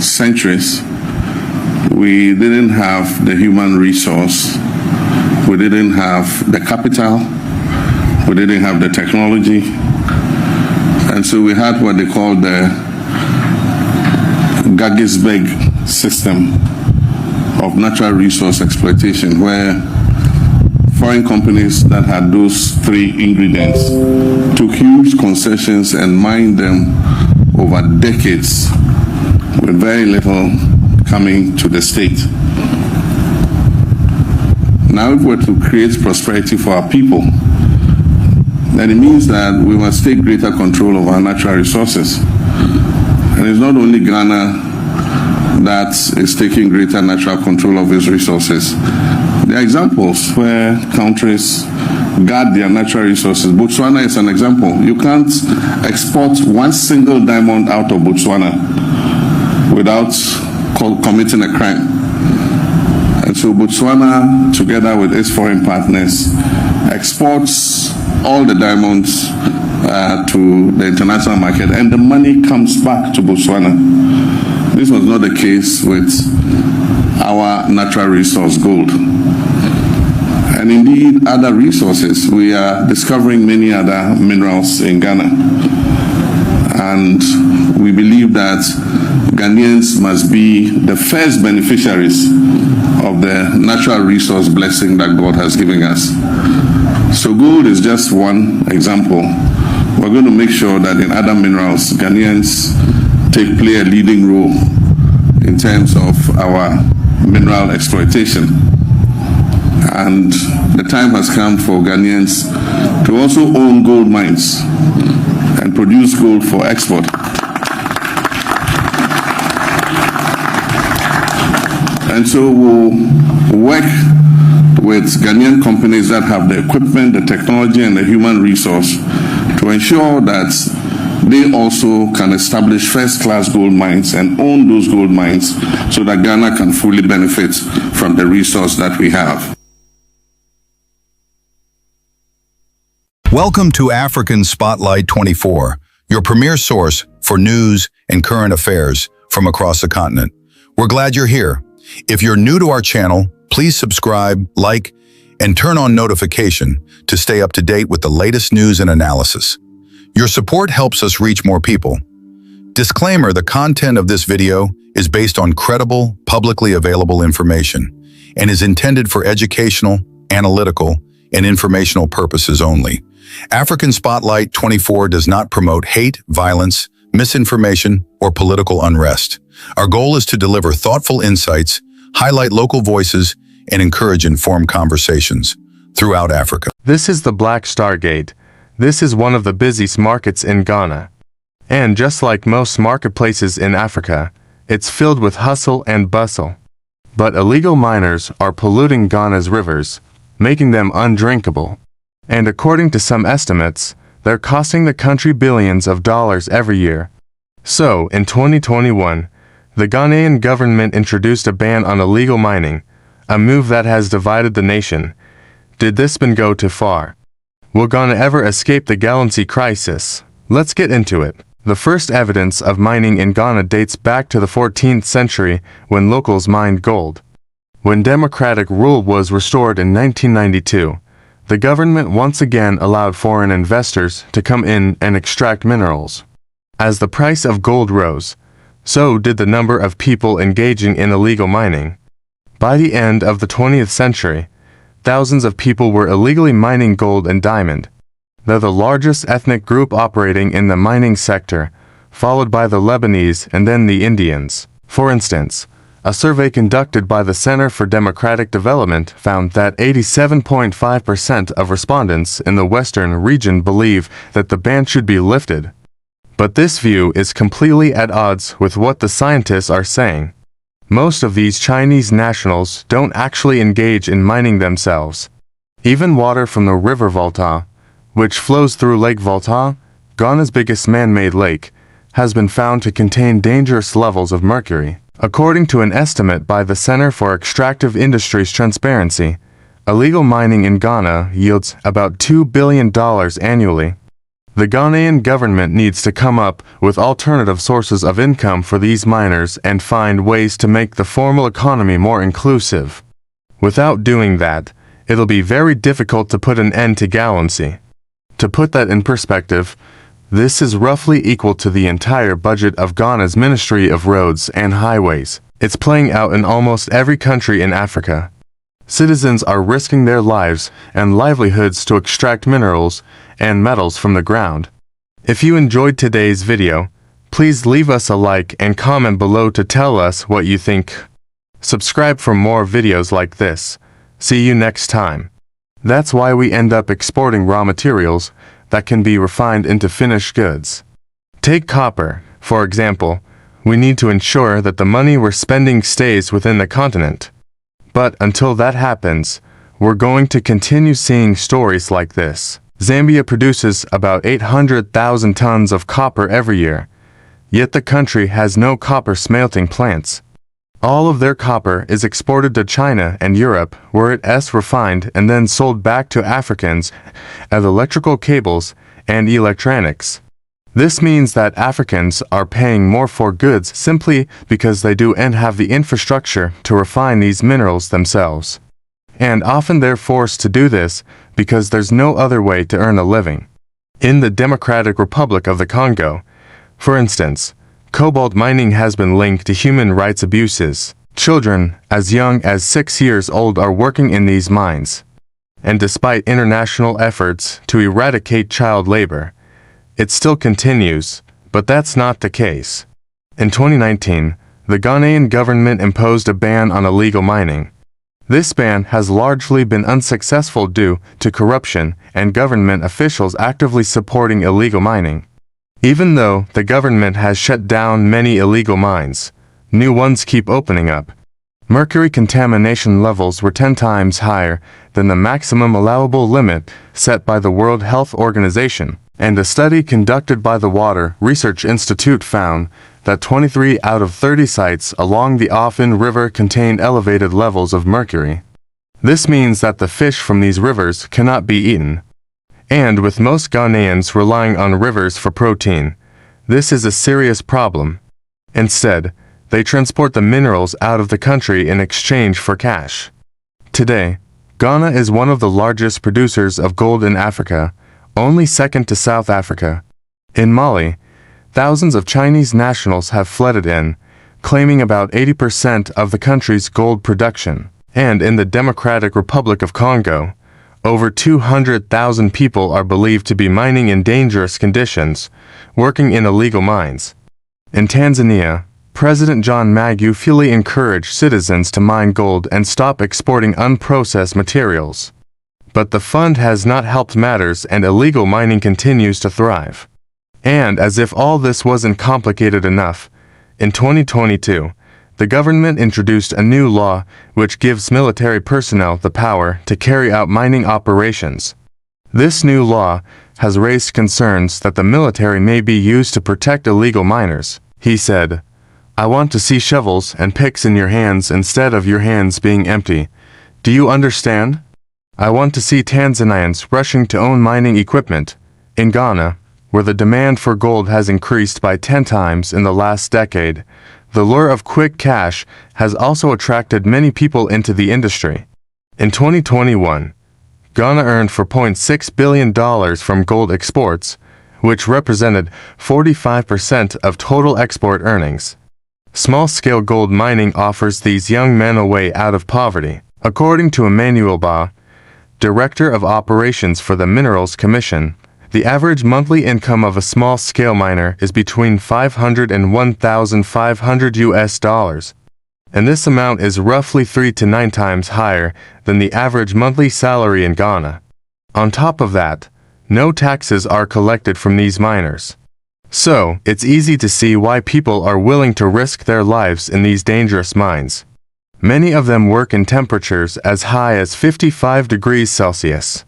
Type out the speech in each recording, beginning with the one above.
centuries, we didn't have the human resource, we didn't have the capital, we didn't have the technology, and so we had what they call the Galamsey system of natural resource exploitation, where foreign companies that had those three ingredients took huge concessions and mined them over decades with very little coming to the state. Now, if we're to create prosperity for our people, then it means that we must take greater control of our natural resources. And it's not only Ghana that is taking greater natural control of its resources. There are examples where countries guard their natural resources. Botswana is an example. You can't export one single diamond out of Botswana without committing a crime. And so Botswana, together with its foreign partners, exports all the diamonds to the international market, and the money comes back to Botswana. This was not the case with our natural resource, gold. And indeed, other resources. We are discovering many other minerals in Ghana. And we believe that Ghanaians must be the first beneficiaries of the natural resource blessing that God has given us. So gold is just one example. We're going to make sure that in other minerals, Ghanaians play a leading role in terms of our mineral exploitation. And the time has come for Ghanaians to also own gold mines and produce gold for export. And so we'll work with Ghanaian companies that have the equipment, the technology, and the human resource to ensure that they also can establish first-class gold mines and own those gold mines so that Ghana can fully benefit from the resource that we have. Welcome to African Spotlight 24, your premier source for news and current affairs from across the continent. We're glad you're here. If you're new to our channel, please subscribe, like, and turn on notification to stay up to date with the latest news and analysis. Your support helps us reach more people. Disclaimer: the content of this video is based on credible, publicly available information and is intended for educational, analytical, and informational purposes only. African Spotlight 24 does not promote hate, violence, misinformation, or political unrest. Our goal is to deliver thoughtful insights, highlight local voices, and encourage informed conversations throughout Africa. This is the Black Star Gate. This is one of the busiest markets in Ghana. And just like most marketplaces in Africa, it's filled with hustle and bustle. But illegal miners are polluting Ghana's rivers, making them undrinkable. And according to some estimates, they're costing the country billions of dollars every year. So, in 2021, the Ghanaian government introduced a ban on illegal mining, a move that has divided the nation. Did this ban go too far? Will Ghana ever escape the Galamsey crisis? Let's get into it. The first evidence of mining in Ghana dates back to the 14th century when locals mined gold. When democratic rule was restored in 1992, the government once again allowed foreign investors to come in and extract minerals. As the price of gold rose, so did the number of people engaging in illegal mining. By the end of the 20th century, thousands of people were illegally mining gold and diamond. They're the largest ethnic group operating in the mining sector, followed by the Lebanese and then the Indians. For instance, a survey conducted by the Center for Democratic Development found that 87.5% of respondents in the Western region believe that the ban should be lifted. But this view is completely at odds with what the scientists are saying. Most of these Chinese nationals don't actually engage in mining themselves. Even water from the River Volta, which flows through Lake Volta, Ghana's biggest man-made lake, has been found to contain dangerous levels of mercury. According to an estimate by the Center for Extractive Industries Transparency, illegal mining in Ghana yields about $2 billion annually. The Ghanaian government needs to come up with alternative sources of income for these miners and find ways to make the formal economy more inclusive. Without doing that, it'll be very difficult to put an end to Galamsey. To put that in perspective, this is roughly equal to the entire budget of Ghana's Ministry of Roads and Highways. It's playing out in almost every country in Africa. Citizens are risking their lives and livelihoods to extract minerals and metals from the ground. If you enjoyed today's video, please leave us a like and comment below to tell us what you think. Subscribe for more videos like this. See you next time. That's why we end up exporting raw materials that can be refined into finished goods. Take copper, for example. We need to ensure that the money we're spending stays within the continent. But until that happens, we're going to continue seeing stories like this. Zambia produces about 800,000 tons of copper every year, yet the country has no copper smelting plants. All of their copper is exported to China and Europe, where it is refined and then sold back to Africans as electrical cables and electronics. This means that Africans are paying more for goods simply because they don't have the infrastructure to refine these minerals themselves. And often they're forced to do this because there's no other way to earn a living. In the Democratic Republic of the Congo, for instance, cobalt mining has been linked to human rights abuses. Children as young as 6 years old are working in these mines. And despite international efforts to eradicate child labor, it still continues, but that's not the case. In 2019, the Ghanaian government imposed a ban on illegal mining. This ban has largely been unsuccessful due to corruption and government officials actively supporting illegal mining. Even though the government has shut down many illegal mines, new ones keep opening up. Mercury contamination levels were 10 times higher than the maximum allowable limit set by the World Health Organization, and a study conducted by the Water Research Institute found that 23 out of 30 sites along the Ofen River contained elevated levels of mercury. This means that the fish from these rivers cannot be eaten. And with most Ghanaians relying on rivers for protein, this is a serious problem. Instead, they transport the minerals out of the country in exchange for cash. Today, Ghana is one of the largest producers of gold in Africa, only second to South Africa. In Mali, thousands of Chinese nationals have flooded in, claiming about 80% of the country's gold production. And in the Democratic Republic of Congo, over 200,000 people are believed to be mining in dangerous conditions, working in illegal mines. In Tanzania, President John Magufuli encouraged citizens to mine gold and stop exporting unprocessed materials. But the fund has not helped matters, and illegal mining continues to thrive. And as if all this wasn't complicated enough, in 2022, the government introduced a new law which gives military personnel the power to carry out mining operations. This new law has raised concerns that the military may be used to protect illegal miners. He said, "I want to see shovels and picks in your hands instead of your hands being empty. Do you understand? I want to see Tanzanians rushing to own mining equipment." In Ghana, where the demand for gold has increased by 10 times in the last decade, the lure of quick cash has also attracted many people into the industry. In 2021, Ghana earned $4.6 billion from gold exports, which represented 45% of total export earnings. Small-scale gold mining offers these young men a way out of poverty. According to Emmanuel Ba, Director of Operations for the Minerals Commission, the average monthly income of a small-scale miner is between $500 and $1,500 and this amount is roughly 3 to 9 times higher than the average monthly salary in Ghana. On top of that, no taxes are collected from these miners. So, it's easy to see why people are willing to risk their lives in these dangerous mines. Many of them work in temperatures as high as 55 degrees Celsius.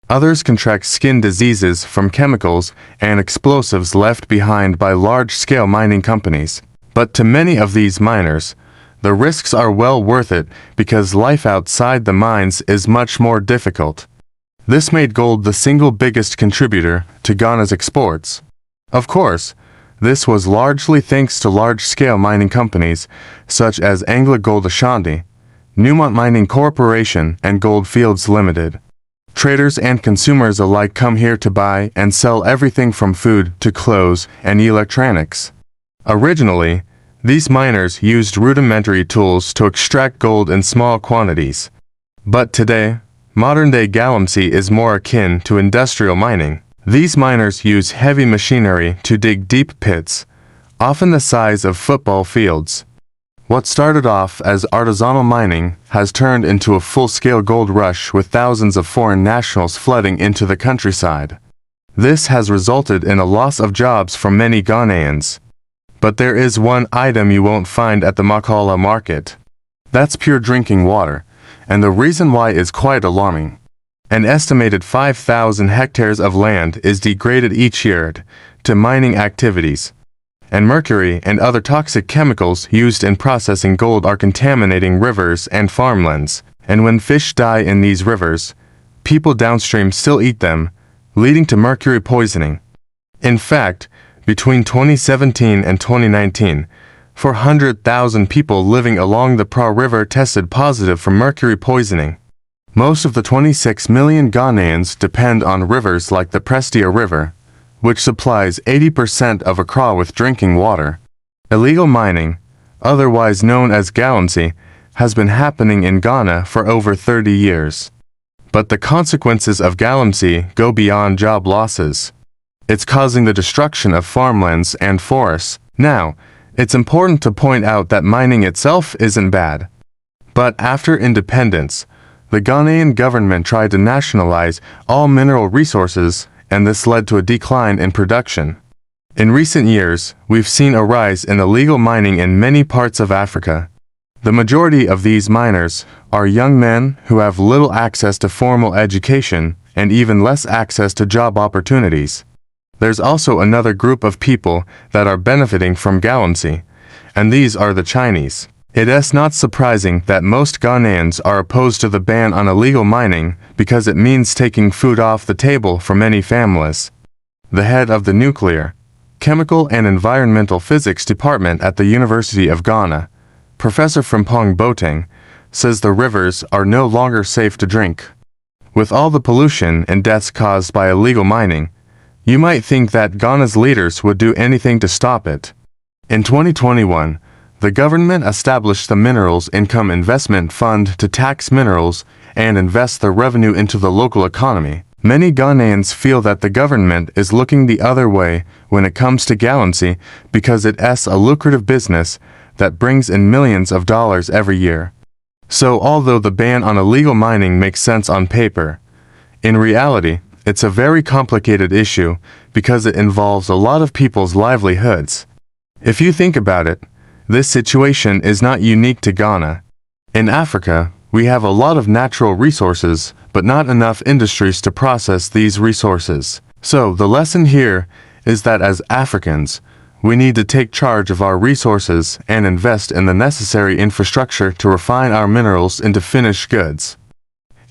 Others contract skin diseases from chemicals and explosives left behind by large-scale mining companies. But to many of these miners, the risks are well worth it because life outside the mines is much more difficult. This made gold the single biggest contributor to Ghana's exports. Of course, this was largely thanks to large-scale mining companies such as AngloGold Ashanti, Newmont Mining Corporation, and Gold Fields Limited. Traders and consumers alike come here to buy and sell everything from food to clothes and electronics. Originally, these miners used rudimentary tools to extract gold in small quantities. But today, modern-day Galamsey is more akin to industrial mining. These miners use heavy machinery to dig deep pits, often the size of football fields. What started off as artisanal mining has turned into a full-scale gold rush with thousands of foreign nationals flooding into the countryside. This has resulted in a loss of jobs for many Ghanaians. But there is one item you won't find at the Makala market. That's pure drinking water, and the reason why is quite alarming. An estimated 5,000 hectares of land is degraded each year to mining activities, and mercury and other toxic chemicals used in processing gold are contaminating rivers and farmlands, and when fish die in these rivers, people downstream still eat them, leading to mercury poisoning. In fact, between 2017 and 2019, 400,000 people living along the Pra River tested positive for mercury poisoning. Most of the 26 million Ghanaians depend on rivers like the Prestea River, which supplies 80% of Accra with drinking water. Illegal mining, otherwise known as Galamsey, has been happening in Ghana for over 30 years. But the consequences of Galamsey go beyond job losses. It's causing the destruction of farmlands and forests. Now, it's important to point out that mining itself isn't bad. But after independence, the Ghanaian government tried to nationalize all mineral resources, and this led to a decline in production. In recent years, we've seen a rise in illegal mining in many parts of Africa. The majority of these miners are young men who have little access to formal education and even less access to job opportunities. There's also another group of people that are benefiting from Galamsey, and these are the Chinese. It is not surprising that most Ghanaians are opposed to the ban on illegal mining because it means taking food off the table for many families. The head of the Nuclear, Chemical and Environmental Physics Department at the University of Ghana, Professor Frimpong Boateng, says the rivers are no longer safe to drink. With all the pollution and deaths caused by illegal mining, you might think that Ghana's leaders would do anything to stop it. In 2021, the government established the Minerals Income Investment Fund to tax minerals and invest the revenue into the local economy. Many Ghanaians feel that the government is looking the other way when it comes to Galamsey because it is a lucrative business that brings in millions of dollars every year. So although the ban on illegal mining makes sense on paper, in reality, it's a very complicated issue because it involves a lot of people's livelihoods. If you think about it, this situation is not unique to Ghana. In Africa, we have a lot of natural resources, but not enough industries to process these resources. So the lesson here is that as Africans, we need to take charge of our resources and invest in the necessary infrastructure to refine our minerals into finished goods.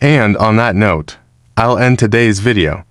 And on that note, I'll end today's video.